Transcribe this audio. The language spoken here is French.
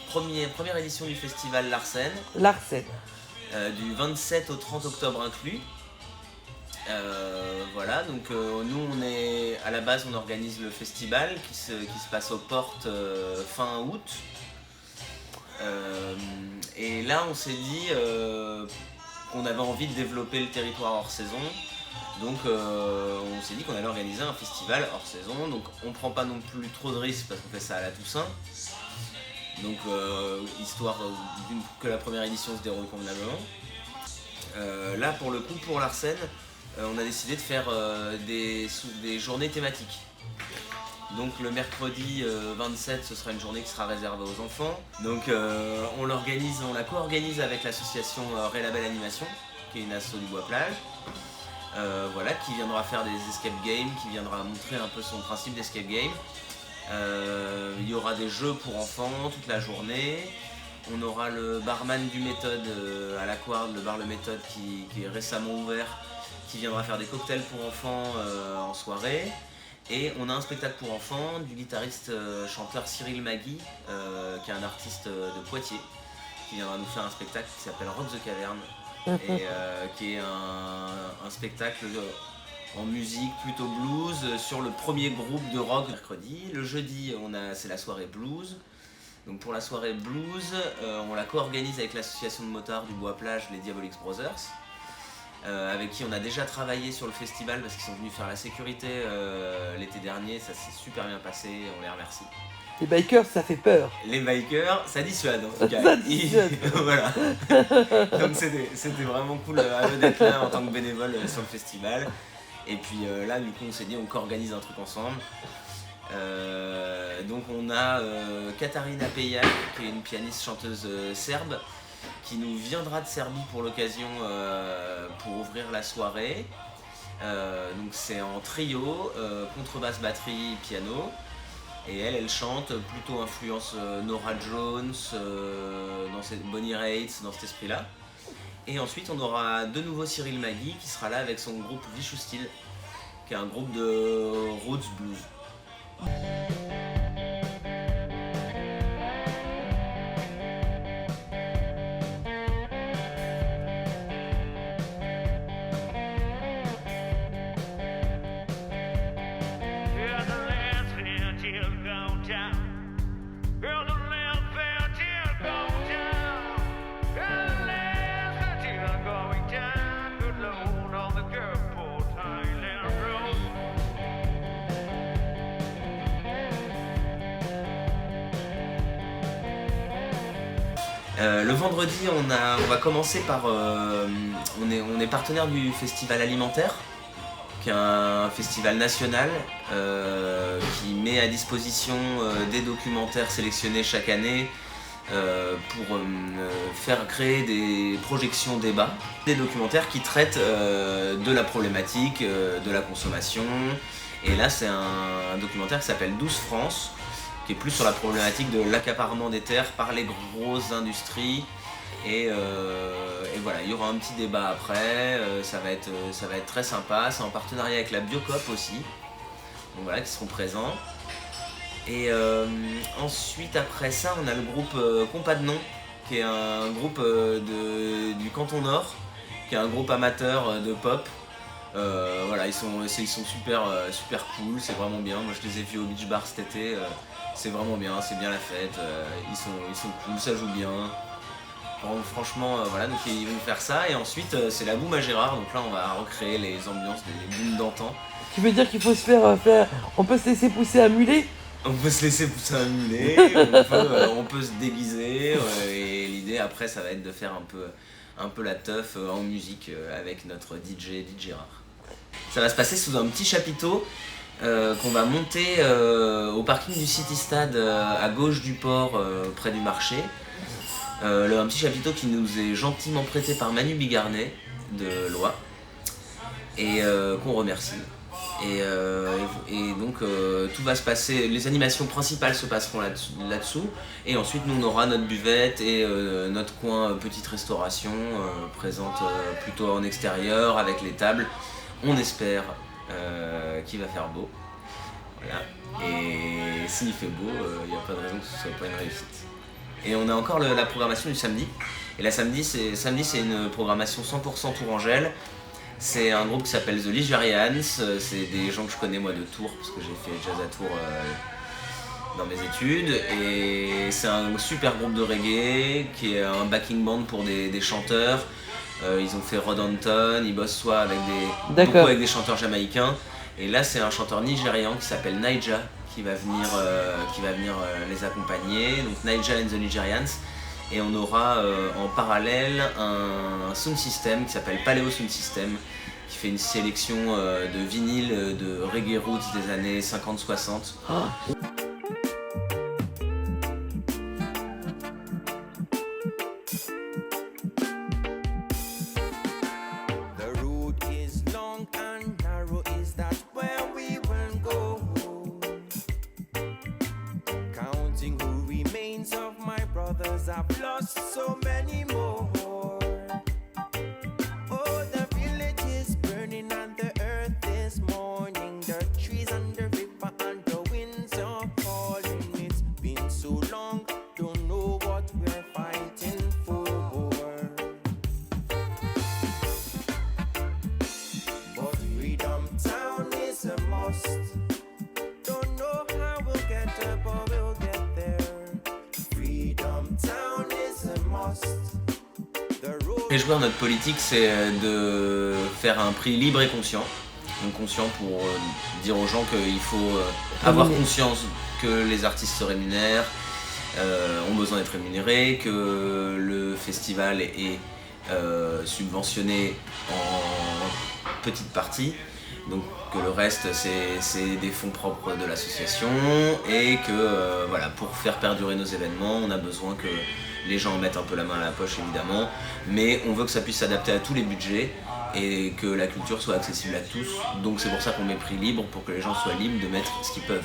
Première édition du festival Larsen. Larsen. Du 27 au 30 octobre inclus. Voilà, donc nous à la base on organise le festival qui se passe aux portes fin août. Et là on s'est dit qu'on avait envie de développer le territoire hors saison. Donc on s'est dit qu'on allait organiser un festival hors saison. Donc on prend pas non plus trop de risques parce qu'on fait ça à la Toussaint. Donc histoire que la première édition se déroule convenablement. Là pour le coup pour Larsen, on a décidé de faire des journées thématiques. Donc le mercredi 27, ce sera une journée qui sera réservée aux enfants. Donc on la co-organise avec l'association Rélabel Animation, qui est une asso du Bois-Plage. Voilà, qui viendra faire des escape games, qui viendra montrer un peu son principe d'escape game. Il y aura des jeux pour enfants toute la journée. On aura le barman du Méthode à l'Aquard, le bar Le Méthode qui est récemment ouvert, qui viendra faire des cocktails pour enfants en soirée. Et on a un spectacle pour enfants du guitariste chanteur Cyril Magui, qui est un artiste de Poitiers, qui viendra nous faire un spectacle qui s'appelle Rock the Cavern, et qui est un spectacle en musique plutôt blues sur le premier groupe de rock mercredi. Le jeudi, c'est la soirée blues. Donc pour la soirée blues, on la co-organise avec l'association de motards du Bois-Plage, les Diabolix Brothers, avec qui on a déjà travaillé sur le festival parce qu'ils sont venus faire la sécurité l'été dernier. Ça s'est super bien passé, on les remercie. Les bikers, ça fait peur. Les bikers, ça dissuade en tout cas. Ça dissuade. Voilà. Donc c'était vraiment cool à eux d'être là en tant que bénévole sur le festival. Et puis là, du coup, on s'est dit on co-organise un truc ensemble. Donc on a Katarina Pejak, qui est une pianiste chanteuse serbe, qui nous viendra de Serbie pour l'occasion pour ouvrir la soirée. Donc c'est en trio, contrebasse, batterie, piano. Et elle chante plutôt influence Norah Jones, Bonnie Raitt, dans cet esprit-là. Et ensuite on aura de nouveau Cyril Magui qui sera là avec son groupe Vichou Style, qui est un groupe de roots blues. Le vendredi, on va commencer par... on est partenaire du Festival Alimentaire, qui est un festival national qui met à disposition des documentaires sélectionnés chaque année pour faire créer des projections débats. Des documentaires qui traitent de la problématique de la consommation. Et là, c'est un documentaire qui s'appelle 12 France, qui est plus sur la problématique de l'accaparement des terres par les grosses industries. Et voilà, il y aura un petit débat après, ça va être très sympa. C'est en partenariat avec la Biocop aussi, donc voilà, qui seront présents. Et ensuite, après ça, on a le groupe Compas de Nom, qui est un groupe du Canton Nord, qui est un groupe amateur de pop. Voilà, ils sont super cool, c'est vraiment bien. Moi je les ai vus au Beach Bar cet été, c'est vraiment bien, c'est bien la fête, ils sont cool, ça joue bien. Franchement, voilà, donc ils vont faire ça. Et ensuite c'est la Boum à Gérard, donc là on va recréer les ambiances des booms d'antan. Tu veux dire qu'il faut se faire, on peut se laisser pousser un mulet? On peut se laisser pousser un mulet, on peut se déguiser, et l'idée après ça va être de faire un peu la teuf en musique avec notre DJ Gérard. Ça va se passer sous un petit chapiteau qu'on va monter au parking du City Stade à gauche du port près du marché. Un petit chapiteau qui nous est gentiment prêté par Manu Bigarnet de Loire et qu'on remercie. Et donc tout va se passer, les animations principales se passeront là-dessous, et ensuite nous on aura notre buvette et notre coin petite restauration présente plutôt en extérieur avec les tables. On espère qu'il va faire beau. Voilà. Et s'il fait beau, il n'y a pas de raison que ce soit pas une réussite. Et on a encore la programmation du samedi. Et la samedi, c'est une programmation 100% Tourangelle. C'est un groupe qui s'appelle The Ligerians. C'est des gens que je connais moi de Tours, parce que j'ai fait jazz à Tours dans mes études. Et c'est un super groupe de reggae qui est un backing band pour des chanteurs. Ils ont fait Rod Anton, ils bossent soit avec beaucoup avec des chanteurs jamaïcains. Et là, c'est un chanteur nigérian qui s'appelle Naija qui va venir les accompagner. Donc Naija and the Nigerians. Et on aura en parallèle un sound system qui s'appelle Paleo Sound System, qui fait une sélection de vinyles de reggae roots des années 50-60. I've lost so many more. Oh, the village is burning and the earth is mourning. The trees and the river and the winds are falling. It's been so long, don't know what we're fighting for. But Freedom Town is a must. Don't know how we'll get there, but we'll get there. Freedom Town is a must. Les joueurs, notre politique, c'est de faire un prix libre et conscient. Donc conscient pour dire aux gens qu'il faut avoir conscience que les artistes se rémunèrent, ont besoin d'être rémunérés, que le festival est subventionné en petite partie. Donc que le reste c'est des fonds propres de l'association et que voilà, pour faire perdurer nos événements, on a besoin que les gens mettent un peu la main à la poche évidemment, mais on veut que ça puisse s'adapter à tous les budgets et que la culture soit accessible à tous. Donc c'est pour ça qu'on met prix libre, pour que les gens soient libres de mettre ce qu'ils peuvent.